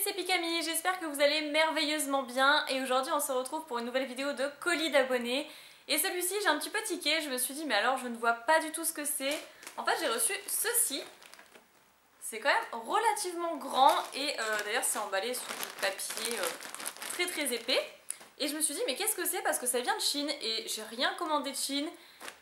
c'est Pikami, j'espère que vous allez merveilleusement bien et aujourd'hui on se retrouve pour une nouvelle vidéo de colis d'abonnés. Et celui-ci j'ai un petit peu tiqué, je me suis dit mais alors je ne vois pas du tout ce que c'est. En fait j'ai reçu ceci, c'est quand même relativement grand et d'ailleurs c'est emballé sur du papier très épais. Et je me suis dit mais qu'est-ce que c'est parce que ça vient de Chine et j'ai rien commandé de Chine.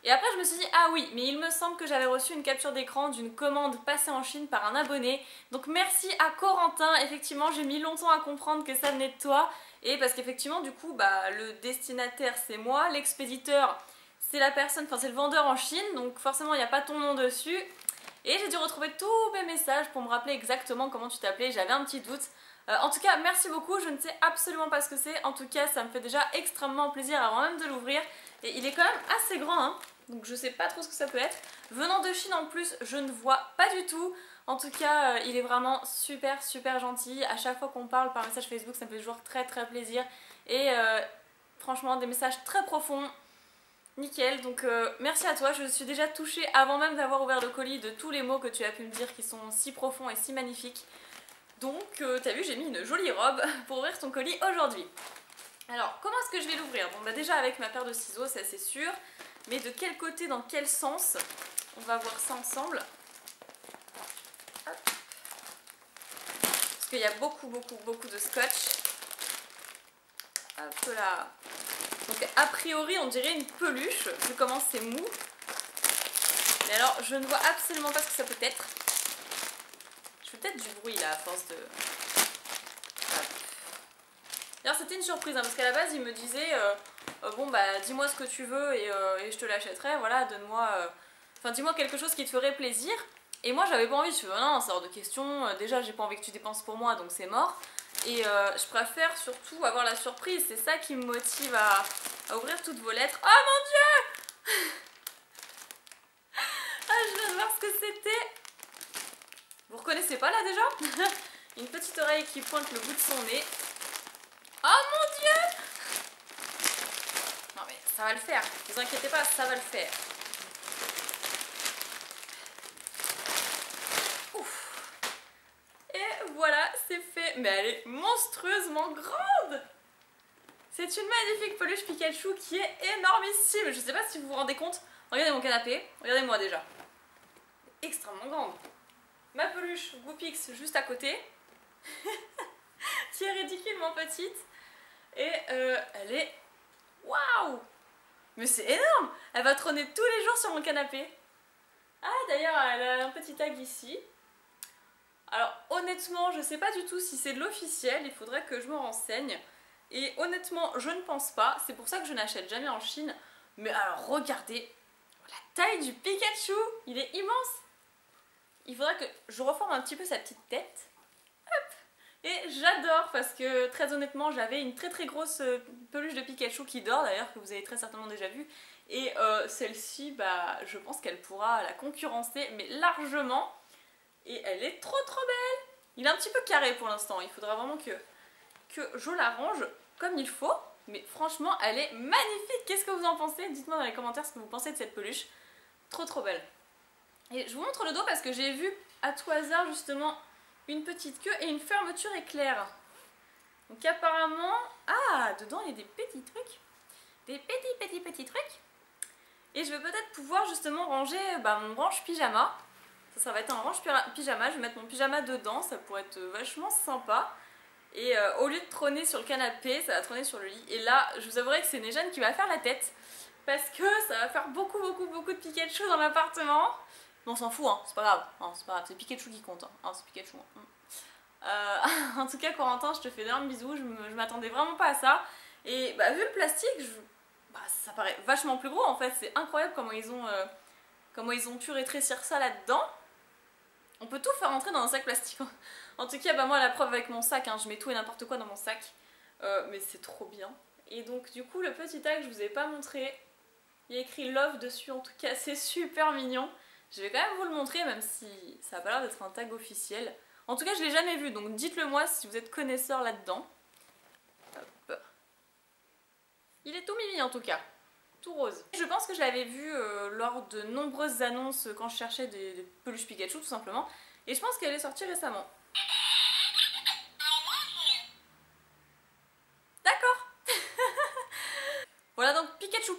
Et après je me suis dit ah oui mais il me semble que j'avais reçu une capture d'écran d'une commande passée en Chine par un abonné. Donc merci à Corentin, effectivement j'ai mis longtemps à comprendre que ça venait de toi. Et parce qu'effectivement du coup bah, le destinataire c'est moi, l'expéditeur c'est la personne, enfin c'est le vendeur en Chine. Donc forcément il n'y a pas ton nom dessus. Et j'ai dû retrouver tous mes messages pour me rappeler exactement comment tu t'appelais, j'avais un petit doute. En tout cas merci beaucoup, je ne sais absolument pas ce que c'est, en tout cas ça me fait déjà extrêmement plaisir avant même de l'ouvrir. Et il est quand même assez grand hein, donc je sais pas trop ce que ça peut être. Venant de Chine en plus je ne vois pas du tout, en tout cas il est vraiment super gentil. À chaque fois qu'on parle par message Facebook ça me fait toujours très plaisir. Et franchement des messages très profonds. Nickel, donc merci à toi, je suis déjà touchée avant même d'avoir ouvert le colis de tous les mots que tu as pu me dire qui sont si profonds et si magnifiques. Donc t'as vu j'ai mis une jolie robe pour ouvrir ton colis aujourd'hui. Alors comment est-ce que je vais l'ouvrir? Bon bah déjà avec ma paire de ciseaux c'est assez sûr, mais de quel côté, dans quel sens? On va voir ça ensemble. Hop. Parce qu'il y a beaucoup de scotch. Hop là. Donc a priori on dirait une peluche, vu comment c'est mou. Mais alors je ne vois absolument pas ce que ça peut être. Je fais peut-être du bruit là à force de... D'ailleurs c'était une surprise hein, parce qu'à la base il me disait bon bah dis-moi ce que tu veux et je te l'achèterai, voilà, donne-moi... Enfin dis-moi quelque chose qui te ferait plaisir. Et moi j'avais pas envie, je me suis dit non c'est hors de question, déjà j'ai pas envie que tu dépenses pour moi donc c'est mort. Et je préfère surtout avoir la surprise, c'est ça qui me motive à ouvrir toutes vos lettres. Oh mon dieu! Ah je viens de voir ce que c'était. Vous reconnaissez pas là déjà? Une petite oreille qui pointe le bout de son nez. Oh mon dieu! Non mais ça va le faire, ne vous inquiétez pas, ça va le faire. Voilà, c'est fait. Mais elle est monstrueusement grande. C'est une magnifique peluche Pikachu qui est énormissime. Je sais pas si vous vous rendez compte. Regardez mon canapé, regardez-moi déjà. Extrêmement grande. Ma peluche Goopix juste à côté. Qui est ridiculement petite. Et elle est... Waouh! Mais c'est énorme. Elle va trôner tous les jours sur mon canapé. Ah d'ailleurs elle a un petit tag ici. Alors honnêtement je sais pas du tout si c'est de l'officiel, il faudrait que je me renseigne. Et honnêtement je ne pense pas, c'est pour ça que je n'achète jamais en Chine. Mais alors regardez la taille du Pikachu, il est immense. Il faudrait que je reforme un petit peu sa petite tête. Hop. Et j'adore parce que très honnêtement j'avais une très grosse peluche de Pikachu qui dort d'ailleurs, que vous avez très certainement déjà vue. Et celle-ci bah je pense qu'elle pourra la concurrencer mais largement. Et elle est trop belle. Il est un petit peu carré pour l'instant, il faudra vraiment que je l'arrange comme il faut. Mais franchement elle est magnifique. Qu'est-ce que vous en pensez? Dites-moi dans les commentaires ce que vous pensez de cette peluche. Trop belle. Et je vous montre le dos parce que j'ai vu à tout hasard justement une petite queue et une fermeture éclair. Donc apparemment... Ah, dedans il y a des petits trucs. Des petits trucs. Et je vais peut-être pouvoir justement ranger mon range pyjama. Ça va être un range pyjama, je vais mettre mon pyjama dedans, ça pourrait être vachement sympa. Et au lieu de trôner sur le canapé, ça va trôner sur le lit. Et là, je vous avouerai que c'est Nejane qui va faire la tête. Parce que ça va faire beaucoup de Pikachu dans l'appartement. Mais on s'en fout, hein, c'est pas grave. C'est pas grave, c'est Pikachu qui compte. Hein, c'est Pikachu. En tout cas, Corentin, je te fais d'énormes bisous. Je m'attendais vraiment pas à ça. Et bah, vu le plastique, ça paraît vachement plus gros en fait. C'est incroyable comment ils ont pu rétrécir ça là-dedans. On peut tout faire rentrer dans un sac plastique. En tout cas, bah moi la preuve avec mon sac, hein, je mets tout et n'importe quoi dans mon sac. Mais c'est trop bien. Et donc du coup le petit tag je vous ai pas montré. Il y a écrit Love dessus en tout cas, c'est super mignon. Je vais quand même vous le montrer même si ça a pas l'air d'être un tag officiel. En tout cas je l'ai jamais vu donc dites-le moi si vous êtes connaisseur là-dedans. Il est tout mimi en tout cas. Tout rose. Je pense que je l'avais vu lors de nombreuses annonces quand je cherchais des peluches Pikachu tout simplement. Et je pense qu'elle est sortie récemment.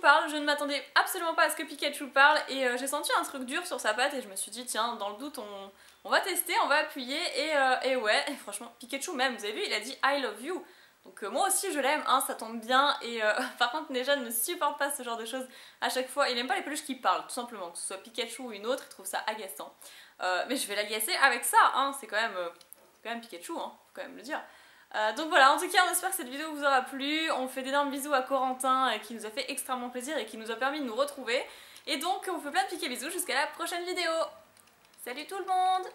parle, je ne m'attendais absolument pas à ce que Pikachu parle et j'ai senti un truc dur sur sa patte et je me suis dit tiens, dans le doute on va tester, on va appuyer et ouais, et franchement Pikachu même, vous avez vu, il a dit I love you. Donc moi aussi je l'aime, hein, ça tombe bien et par contre Neja ne supporte pas ce genre de choses à chaque fois, il aime pas les peluches qui parlent tout simplement, que ce soit Pikachu ou une autre, il trouve ça agaçant. Mais je vais l'agacer avec ça, hein, c'est quand même Pikachu, hein, faut quand même le dire. Donc voilà, en tout cas on espère que cette vidéo vous aura plu, on fait d'énormes bisous à Corentin qui nous a fait extrêmement plaisir et qui nous a permis de nous retrouver. Et donc on vous fait plein de piquets bisous jusqu'à la prochaine vidéo. Salut tout le monde!